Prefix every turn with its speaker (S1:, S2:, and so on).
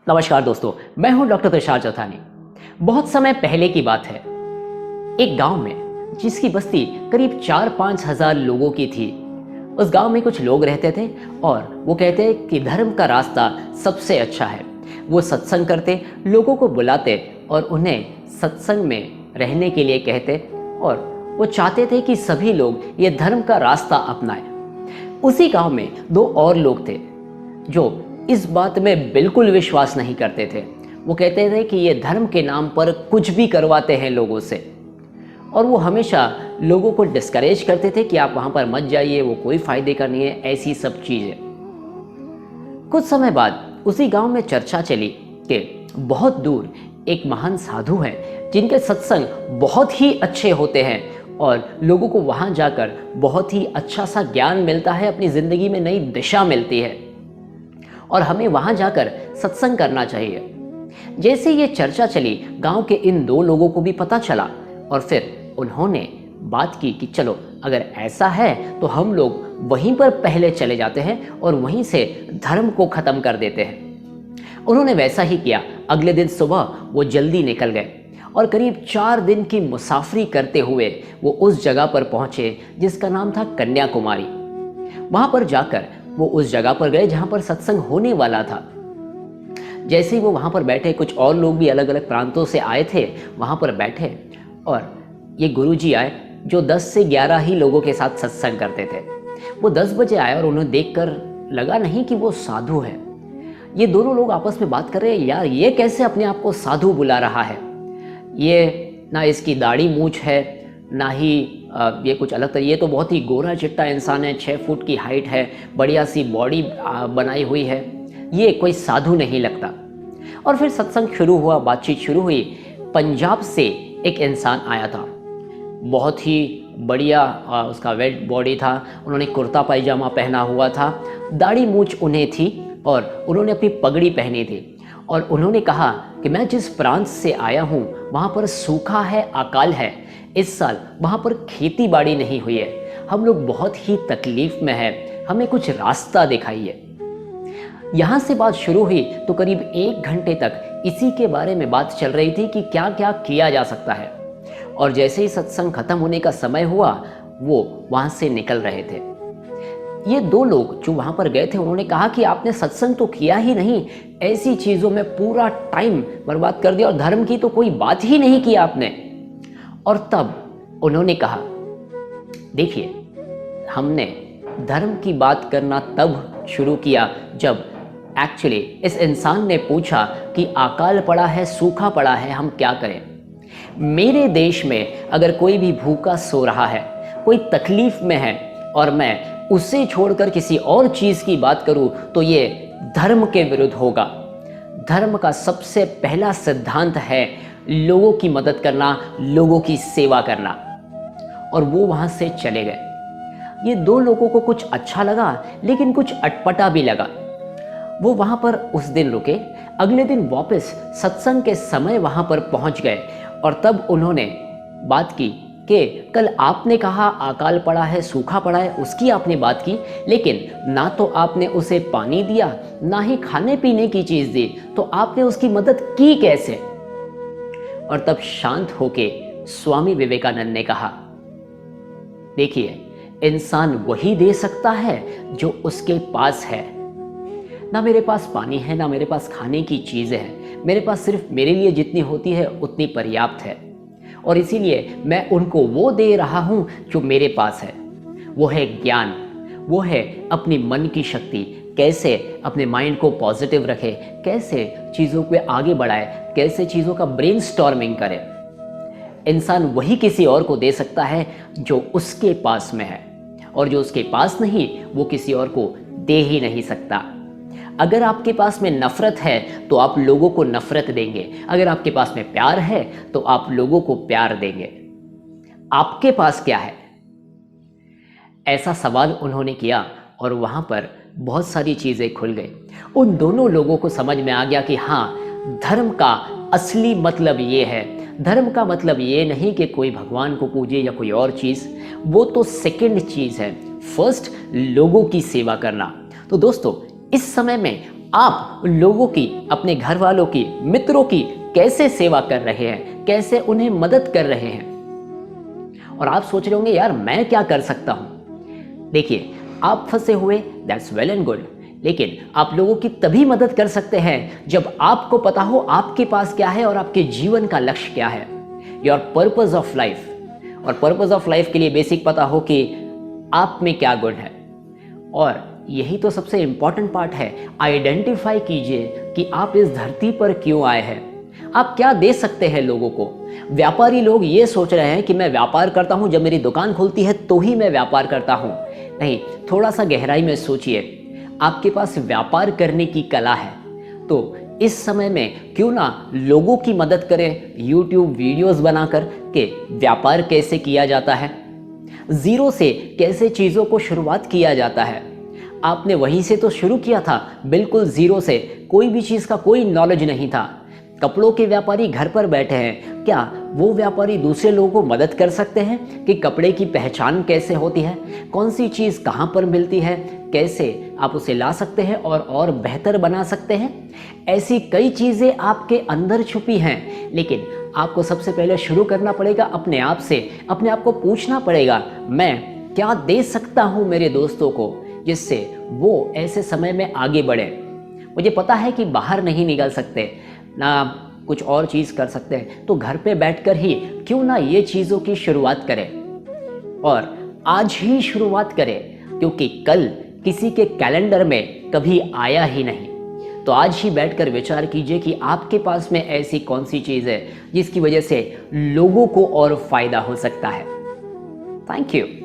S1: नमस्कार दोस्तों, मैं हूं डॉक्टर तुषार चौथानी। बहुत समय पहले की बात है। एक गांव में जिसकी बस्ती करीब 4-5 हजार लोगों की थी, उस गांव में कुछ लोग रहते थे और वो कहते कि धर्म का रास्ता सबसे अच्छा है। वो सत्संग करते, लोगों को बुलाते और उन्हें सत्संग में रहने के लिए कहते और वो चाहते थे कि सभी लोग ये धर्म का रास्ता अपनाएं। उसी गांव में दो और लोग थे जो इस बात में बिल्कुल विश्वास नहीं करते थे। वो कहते थे कि ये धर्म के नाम पर कुछ भी करवाते हैं लोगों से, और वो हमेशा लोगों को डिस्करेज करते थे कि आप वहाँ पर मत जाइए, वो कोई फायदे का नहीं है, ऐसी सब चीज़ें। कुछ समय बाद उसी गांव में चर्चा चली कि बहुत दूर एक महान साधु हैं जिनके सत्संग बहुत ही अच्छे होते हैं और लोगों को वहाँ जाकर बहुत ही अच्छा सा ज्ञान मिलता है, अपनी ज़िंदगी में नई दिशा मिलती है और हमें वहां जाकर सत्संग करना चाहिए। जैसे ये चर्चा चली, गांव के इन दो लोगों को भी पता चला और फिर उन्होंने बात की कि चलो अगर ऐसा है तो हम लोग वहीं पर पहले चले जाते हैं और वहीं से धर्म को खत्म कर देते हैं। उन्होंने वैसा ही किया। अगले दिन सुबह वो जल्दी निकल गए और करीब 4 दिन की मुसाफरी करते हुए वो उस जगह पर पहुंचे जिसका नाम था कन्याकुमारी। वहां पर जाकर वो उस जगह पर गए जहां पर सत्संग होने वाला था। जैसे ही वो वहां पर बैठे, कुछ और लोग भी अलग अलग प्रांतों से आए थे, वहां पर बैठे और ये गुरुजी आए जो 10 से 11 ही लोगों के साथ सत्संग करते थे। वो 10 बजे आए और उन्हें देखकर लगा नहीं कि वो साधु है। ये दोनों लोग आपस में बात कर रहे हैं, यार ये कैसे अपने आप को साधु बुला रहा है, ये ना इसकी दाढ़ी मूछ है ना ही ये कुछ अलग तरह, ये तो बहुत ही गोरा चिट्टा इंसान है, 6 फुट की हाइट है, बढ़िया सी बॉडी बनाई हुई है, ये कोई साधु नहीं लगता। और फिर सत्संग शुरू हुआ, बातचीत शुरू हुई। पंजाब से एक इंसान आया था, बहुत ही बढ़िया उसका वेट बॉडी था, उन्होंने कुर्ता पायजामा पहना हुआ था, दाढ़ी मूछ उन्हें थी और उन्होंने अपनी पगड़ी पहनी थी और उन्होंने कहा कि मैं जिस प्रांत से आया हूँ वहाँ पर सूखा है, अकाल है, इस साल वहाँ पर खेती बाड़ी नहीं हुई है, हम लोग बहुत ही तकलीफ में हैं, हमें कुछ रास्ता दिखाइए। यहाँ से बात शुरू हुई तो करीब 1 घंटे तक इसी के बारे में बात चल रही थी कि क्या क्या किया जा सकता है। और जैसे ही सत्संग खत्म होने का समय हुआ, वो वहाँ से निकल रहे थे। ये दो लोग जो वहाँ पर गए थे उन्होंने कहा कि आपने सत्संग तो किया ही नहीं, ऐसी चीज़ों में पूरा टाइम बर्बाद कर दिया और धर्म की तो कोई बात ही नहीं की आपने। और तब उन्होंने कहा, देखिए हमने धर्म की बात करना तब शुरू किया जब एक्चुअली इस इंसान ने पूछा कि अकाल पड़ा है, सूखा पड़ा है, हम क्या करें। मेरे देश में अगर कोई भी भूखा सो रहा है, कोई तकलीफ में है और मैं उसे छोड़कर किसी और चीज़ की बात करूं तो ये धर्म के विरुद्ध होगा। धर्म का सबसे पहला सिद्धांत है लोगों की मदद करना, लोगों की सेवा करना। और वो वहाँ से चले गए। ये दो लोगों को कुछ अच्छा लगा लेकिन कुछ अटपटा भी लगा। वो वहाँ पर उस दिन रुके, अगले दिन वापस सत्संग के समय वहाँ पर पहुँच गए और तब उन्होंने बात की कि कल आपने कहा अकाल पड़ा है, सूखा पड़ा है, उसकी आपने बात की, लेकिन ना तो आपने उसे पानी दिया ना ही खाने पीने की चीज़ दी, तो आपने उसकी मदद की कैसे। और तब शांत होके स्वामी विवेकानंद ने कहा, देखिए इंसान वही दे सकता है जो उसके पास है। ना मेरे पास पानी है, ना मेरे पास खाने की चीज़ें हैं, मेरे पास सिर्फ मेरे लिए जितनी होती है उतनी पर्याप्त है और इसीलिए मैं उनको वो दे रहा हूँ जो मेरे पास है। वो है ज्ञान, वो है अपनी मन की शक्ति, कैसे अपने माइंड को पॉजिटिव रखे, कैसे चीज़ों को आगे बढ़ाए, कैसे चीज़ों का ब्रेनस्टॉर्मिंग करे। इंसान वही किसी और को दे सकता है जो उसके पास में है, और जो उसके पास नहीं वो किसी और को दे ही नहीं सकता। अगर आपके पास में नफरत है तो आप लोगों को नफरत देंगे, अगर आपके पास में प्यार है तो आप लोगों को प्यार देंगे। आपके पास क्या है? ऐसा सवाल उन्होंने किया और वहां पर बहुत सारी चीजें खुल गई। उन दोनों लोगों को समझ में आ गया कि हाँ, धर्म का असली मतलब ये है। धर्म का मतलब ये नहीं कि कोई भगवान को पूजे या कोई और चीज़, वो तो सेकंड चीज़ है। फर्स्ट लोगों की सेवा करना। तो दोस्तों, इस समय में आप लोगों की, अपने घर वालों की, मित्रों की कैसे सेवा कर रहे हैं, कैसे उन्हें मदद कर रहे हैं। और आप सोच रहे होंगे यार मैं क्या कर सकता हूं। देखिए, आप फंसे हुए, दैट्स वेल एंड गुड, लेकिन आप लोगों की तभी मदद कर सकते हैं जब आपको पता हो आपके पास क्या है और आपके जीवन का लक्ष्य क्या है, योर पर्पस ऑफ लाइफ। और पर्पस ऑफ लाइफ के लिए बेसिक पता हो कि आप में क्या गुण है। और यही तो सबसे इंपॉर्टेंट पार्ट है, आइडेंटिफाई कीजिए कि आप इस धरती पर क्यों आए हैं, आप क्या दे सकते हैं लोगों को। व्यापारी लोग ये सोच रहे हैं कि मैं व्यापार करता हूं, जब मेरी दुकान खुलती है तो ही मैं व्यापार करता हूं। नहीं, थोड़ा सा गहराई में सोचिए, आपके पास व्यापार करने की कला है तो इस समय में क्यों ना लोगों की मदद करें, YouTube वीडियोस बनाकर के व्यापार कैसे किया जाता है, जीरो से कैसे चीज़ों को शुरुआत किया जाता है। आपने वहीं से तो शुरू किया था, बिल्कुल जीरो से, कोई भी चीज़ का कोई नॉलेज नहीं था। कपड़ों के व्यापारी घर पर बैठे हैं, क्या वो व्यापारी दूसरे लोगों को मदद कर सकते हैं कि कपड़े की पहचान कैसे होती है, कौन सी चीज़ कहाँ पर मिलती है, कैसे आप उसे ला सकते हैं और बेहतर बना सकते हैं। ऐसी कई चीज़ें आपके अंदर छुपी हैं, लेकिन आपको सबसे पहले शुरू करना पड़ेगा अपने आप से। अपने आप को पूछना पड़ेगा, मैं क्या दे सकता हूँ मेरे दोस्तों को, जिससे वो ऐसे समय में आगे बढ़े। मुझे पता है कि बाहर नहीं निकल सकते ना, कुछ और चीज़ कर सकते हैं, तो घर पे बैठकर ही क्यों ना ये चीज़ों की शुरुआत करें, और आज ही शुरुआत करें, क्योंकि कल किसी के कैलेंडर में कभी आया ही नहीं। तो आज ही बैठकर विचार कीजिए कि आपके पास में ऐसी कौन सी चीज़ है जिसकी वजह से लोगों को और फायदा हो सकता है। Thank you.